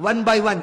1 by 1।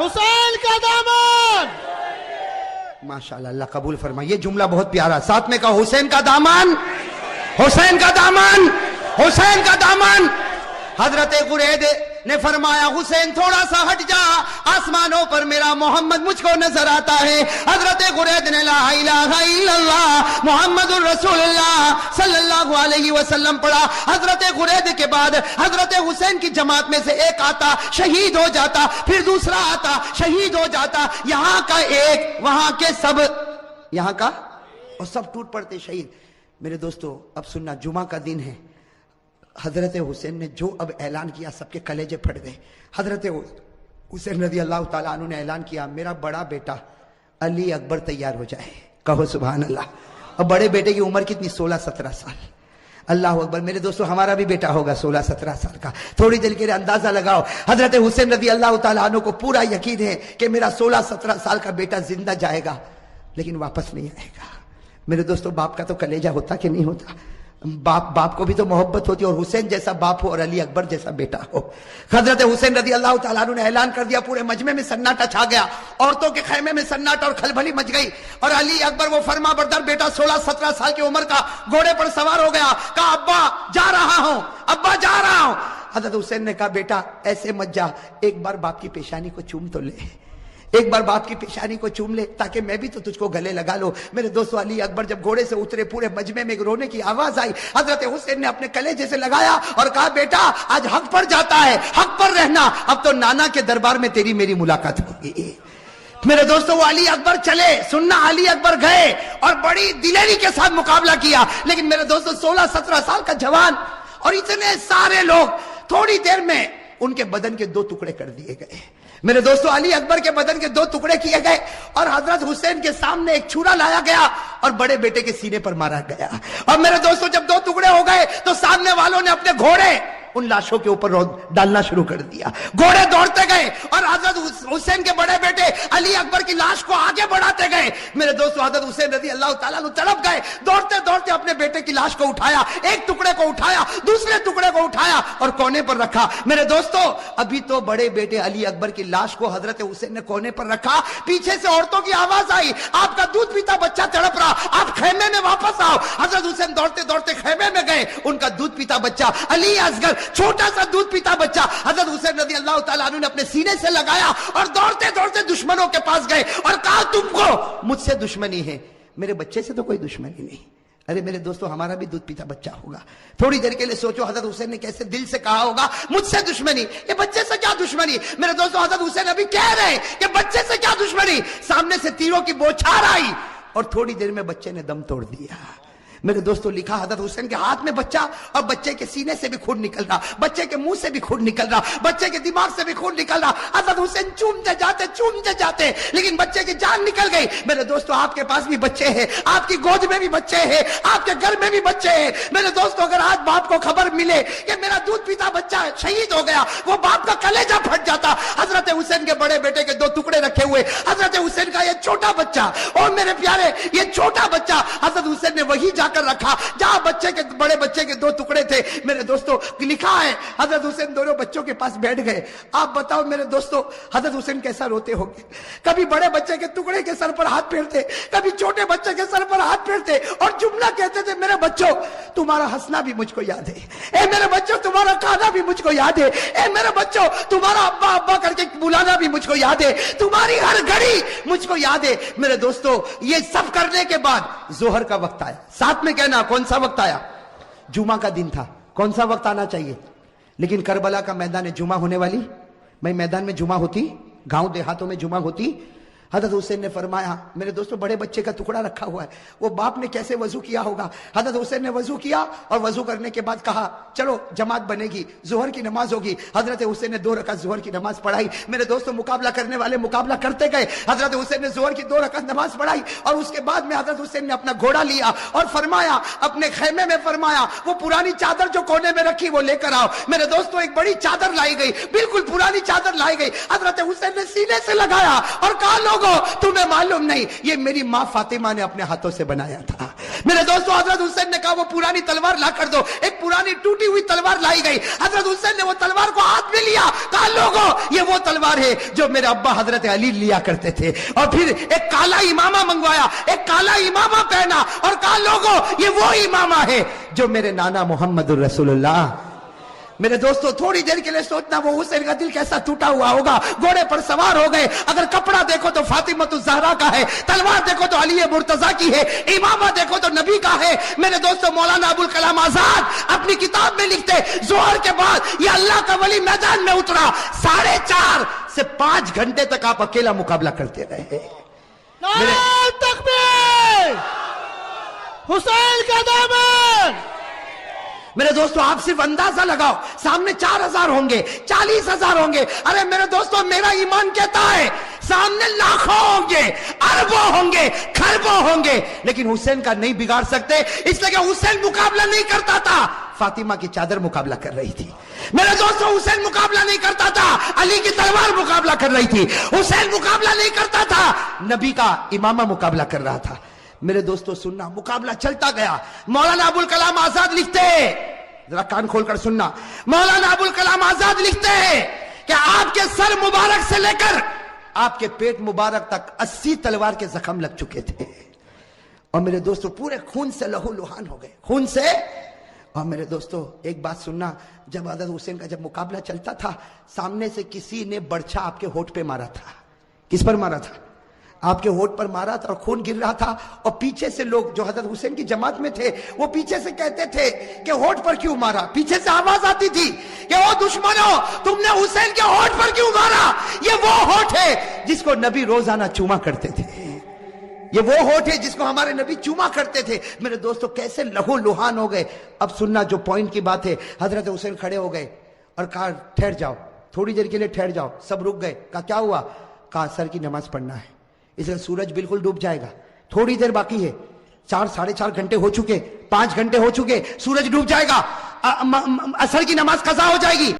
حسین کا دامن. ماشاءاللہ اللہ قبول فرمائے. یہ جملہ بہت پیارا. ساتھ میں کہا حسین کا دامن, حسین کا دامن, حسین کا دامن. حضرت قرید نے فرمایا حسین تھوڑا سا ہٹ جا, آسمانوں پر میرا محمد مجھ کو نظر آتا ہے. حضرت قرید نے لا الہ الا اللہ محمد الرسول اللہ صلی اللہ علیہ وسلم پڑھا. حضرت قرید کے بعد حضرت حسین کی جماعت میں سے ایک آتا شہید ہو جاتا, پھر دوسرا آتا شہید ہو جاتا. یہاں کا ایک وہاں کے سب, یہاں کا اور سب ٹوٹ پڑتے شہید. میرے دوستو اب سننا, جمعہ کا دن ہے. حضرت حسین نے جو اب اعلان کیا سب کے کلیجے پھٹ گئے. حضرت حسین رضی اللہ تعالیٰ عنہ نے اعلان کیا میرا بڑا بیٹا علی اکبر تیار ہو جائے. کہو سبحان اللہ. اب بڑے بیٹے کی عمر کتنی؟ 16-17 سال. اللہ اکبر. میرے دوستو ہمارا بھی بیٹا ہوگا 16-17 سال کا. تھوڑی دیر کے لیے اندازہ لگاؤ. حضرت حسین رضی اللہ تعالیٰ عنہ کو پورا یقین ہے کہ میرا 16-17 سال کا بیٹا زندہ جائے گا لیکن واپس نہیں آئے گا. میرے دوستو باپ کا تو کلیجہ ہوتا کہ نہیں ہوتا؟ باپ کو بھی تو محبت ہوتی ہے, اور حسین جیسا باپ ہو اور علی اکبر جیسا بیٹا ہو. حضرت حسین رضی اللہ تعالیٰ عنہ نے اعلان کر دیا, پورے مجمع میں سناٹا چھا گیا, عورتوں کے خیمے میں سناٹا اور کھلبلی مچ گئی. اور علی اکبر وہ فرما بردار بیٹا 16-17 سال کی عمر کا گھوڑے پر سوار ہو گیا. کہا ابا جا رہا ہوں, ابا جا رہا ہوں. حضرت حسین نے کہا بیٹا ایسے مت جا, ایک بار باپ کی پیشانی کو چوم تو لے, ایک بار باپ کی پیشانی کو چوم لے تاکہ میں بھی تو تجھ کو گلے لگا لو. میرے دوستو علی اکبر جب گھوڑے سے اترے پورے مجمع میں رونے کی آواز آئی. حضرت حسین نے اپنے کلیجے سے لگایا اور کہا بیٹا آج حق پر جاتا ہے, حق پر رہنا, اب تو نانا کے دربار میں تیری میری ملاقات ہوگی. میرے دوستو وہ علی اکبر چلے, سننا علی اکبر گئے اور بڑی دلیری کے ساتھ مقابلہ کیا. لیکن میرے دوستو 16-17 سال کا جوان اور اتنے سارے لوگ, تھوڑی دیر میں ان کے بدن کے 2 ٹکڑے کر دیے گئے. میرے دوستو علی اکبر کے بدن کے 2 ٹکڑے کیے گئے اور حضرت حسین کے سامنے ایک چھرا لایا گیا اور بڑے بیٹے کے سینے پر مارا گیا. اور میرے دوستو جب 2 ٹکڑے ہو گئے تو سامنے والوں نے اپنے گھوڑے ان لاشوں کے اوپر ڈالنا شروع کر دیا. گھوڑے دوڑتے گئے اور حضرت حسین کے بڑے بیٹے علی اکبر کی لاش کو آگے بڑھاتے گئے. میرے دوستو حضرت حسین رضی اللہ تعالیٰ عنہ تڑپ گئے, دوڑتے دوڑتے اپنے بیٹے کی لاش کو اٹھایا, ایک ٹکڑے کو اٹھایا, دوسرے ٹکڑے کو اٹھایا اور کونے پر رکھا. میرے دوستو ابھی تو بڑے بیٹے علی اکبر کی لاش کو حضرت حسین نے کونے پر رکھا, پیچھے سے عورتوں کی آواز آئی آپ کا دودھ پیتا بچہ تڑپ رہا, آپ خیمے میں واپس آؤ. حضرت حسین دوڑتے دوڑتے خیمے میں گئے, ان کا دودھ پیتا بچہ علی اصغر چھوٹا سا دودھ پیتا بچہ حضرت حسین رضی اللہ تعالیٰ عنہ نے اپنے سینے سے لگایا اور دوڑتے دوڑتے دشمنوں کے پاس گئے اور کہا تم کو مجھ سے دشمنی ہے, میرے بچے سے تو کوئی دشمنی نہیں. ارے میرے دوستو ہمارا بھی دودھ پیتا بچہ ہوگا. تھوڑی دیر کے لیے سوچو حضرت حسین نے کیسے دل سے کہا ہوگا مجھ سے دشمنی, یہ بچے سے کیا دشمنی. میرے دوستو حضرت حسین ابھی کہہ رہے کہ بچے سے کیا دشمنی, سامنے سے تیروں کی بوچھار آئی اور تھوڑی دیر میں بچے نے دم توڑ دیا. میرے دوستو لکھا حضرت حسین کے ہاتھ میں بچہ اور بچے کے سینے سے بھی خون نکل رہا, بچے کے منہ سے بھی خون نکل رہا, بچے کے دماغ سے بھی خون نکل رہا. حضرت حسین چومتے جاتے لیکن بچے کی جان نکل گئی. میرے دوستو آپ کے پاس بھی بچے ہیں, آپ کی گود میں بھی بچے ہیں, آپ کے گھر میں بھی بچے ہیں. میرے دوستو اگر آج باپ کو خبر ملے کہ میرا دودھ پیتا بچہ شہید ہو گیا, وہ باپ کا کلیجہ پھٹ جاتا. حضرت حسین کے بڑے بیٹے کے 2 ٹکڑے رکھے ہوئے, حضرت حسین کا یہ چھوٹا بچہ, اور میرے پیارے یہ چھوٹا بچہ حضرت حسین نے وہی جا کر رکھا جہاں بچے کے بڑے بچے کے 2 ٹکڑے تھے. میرے دوستو لکھا ہے حضرت حسین دونوں بچوں کے پاس بیٹھ گئے. آپ بتاؤ میرے دوستو حضرت حسین کیسا روتے ہوں گے. کبھی بڑے بچے کے ٹکڑے کے سر پر ہاتھ پھیرتے, کبھی چھوٹے بچے کے سر پر ہاتھ پھیرتے اور جملہ کہتے تھے میرے بچوں تمہارا ہنسنا بھی مجھ کو یاد ہے, اے میرے بچوں تمہارا کھانا بھی مجھ کو یاد ہے, اے میرے بچوں تمہارا ابا ابا کر کے بلانا بھی مجھ کو یاد ہے, تمہاری ہر گھڑی مجھ کو یاد ہے. میرے دوستو یہ سب کرنے کے بعد ظہر کا وقت آیا. ساتھ میں کہنا کون سا وقت آیا؟ جمعہ کا دن تھا, کون سا وقت آنا چاہیے. لیکن کربلا کا میدان جمعہ ہونے والی, میں میدان میں جمعہ ہوتی, گاؤں دیہاتوں میں جمعہ ہوتی. حضرت حسین نے فرمایا میرے دوستو بڑے بچے کا ٹکڑا رکھا ہوا ہے, وہ باپ نے کیسے وضو کیا ہوگا. حضرت حسین نے وضو کیا اور وضو کرنے کے بعد کہا چلو جماعت بنے گی, ظہر کی نماز ہوگی. حضرت حسین نے 2 رکعت ظہر کی نماز پڑھائی. میرے دوستو مقابلہ کرنے والے مقابلہ کرتے گئے. حضرت حسین نے ظہر کی 2 رکعت نماز پڑھائی اور اس کے بعد میں حضرت حسین نے اپنا گھوڑا لیا اور فرمایا اپنے خیمے میں فرمایا وہ پرانی چادر جو کونے میں رکھی وہ لے کر آؤ. میرے دوستو ایک بڑی چادر لائی گئی, بالکل پرانی چادر لائی گئی. حضرت حسین نے سینے سے لگایا اور کہا لوگوں تمہیں معلوم نہیں یہ میری ماں فاطمہ نے اپنے ہاتھوں سے بنایا تھا. میرے دوستو حضرت حسین نے کہا وہ پرانی تلوار لا کر دو. ایک پرانی ٹوٹی ہوئی تلوار لائی گئی. حضرت حسین نے وہ تلوار کو ہاتھ میں لیا, کہا لوگوں یہ وہ تلوار ہے جو میرے ابا حضرت علی لیا کرتے تھے. اور پھر ایک کالا امامہ منگوایا, ایک کالا امامہ پہنا اور کہا لوگوں یہ وہ امامہ ہے جو میرے نانا محمد الرسول اللہ. میرے دوستو تھوڑی دیر کے لیے سوچنا وہ حسین کا دل کیسا ٹوٹا ہوا ہوگا. گھوڑے پر سوار ہو گئے, اگر کپڑا دیکھو تو فاطمۃ الزہرا کا ہے, تلوار دیکھو تو علی مرتضیٰ کی ہے, امامہ دیکھو تو نبی کا ہے. میرے دوستو مولانا ابوالکلام آزاد اپنی کتاب میں لکھتے ظہر کے بعد یہ اللہ کا ولی میدان میں اترا, 4.5 سے 5 گھنٹے تک آپ اکیلا مقابلہ کرتے رہے. نعرہ تکبیر, حسین کا دامن. میرے دوستو آپ صرف اندازہ لگاؤ, سامنے 4,000 ہوں گے, 40,000 ہوں گے. ارے میرے دوستو میرا ایمان کہتا ہے سامنے لاکھوں ہوں گے, اربوں ہوں گے, کھربوں ہوں گے, لیکن حسین کا نہیں بگاڑ سکتے, اس لیے کہ حسین مقابلہ نہیں کرتا تھا, فاطمہ کی چادر مقابلہ کر رہی تھی. میرے دوستو حسین مقابلہ نہیں کرتا تھا, علی کی تلوار مقابلہ کر رہی تھی. حسین مقابلہ نہیں کرتا تھا, نبی کا امامہ مقابلہ کر رہا تھا. میرے دوستو سننا, مقابلہ چلتا گیا. مولانا ابوالکلام آزاد لکھتے ہیں, ذرا کان کھول کر سننا, مولانا ابوالکلام آزاد لکھتے ہیں کہ آپ کے سر مبارک سے لے کر آپ کے پیٹ مبارک تک 80 تلوار کے زخم لگ چکے تھے. اور میرے دوستو پورے خون سے لہو لہان ہو گئے, خون سے. اور میرے دوستو ایک بات سننا, جب حضرت حسین کا جب مقابلہ چلتا تھا, سامنے سے کسی نے برچھا آپ کے ہونٹ پہ مارا تھا. کس پر مارا تھا؟ آپ کے ہونٹ پر مارا تھا اور خون گر رہا تھا. اور پیچھے سے لوگ جو حضرت حسین کی جماعت میں تھے وہ پیچھے سے کہتے تھے کہ ہونٹ پر کیوں مارا. پیچھے سے آواز آتی تھی کہ او دشمنوں تم نے حسین کے ہونٹ پر کیوں مارا, یہ وہ ہونٹ ہے جس کو نبی روزانہ چوما کرتے تھے, یہ وہ ہونٹ ہے جس کو ہمارے نبی چوما کرتے تھے. میرے دوستو کیسے لہو لہان ہو گئے. اب سننا جو پوائنٹ کی بات ہے, حضرت حسین کھڑے ہو گئے اور کہا ٹھہر جاؤ, تھوڑی دیر کے لیے ٹھہر جاؤ. سب رک گئے. کہا کیا ہوا؟ کہا عصر کی نماز پڑھنا ہے, اس لیے سورج بالکل ڈوب جائے گا, تھوڑی دیر باقی ہے, 4-4.5 گھنٹے ہو چکے, 5 گھنٹے ہو چکے, سورج ڈوب جائے گا, عصر کی نماز قضا ہو جائے گی.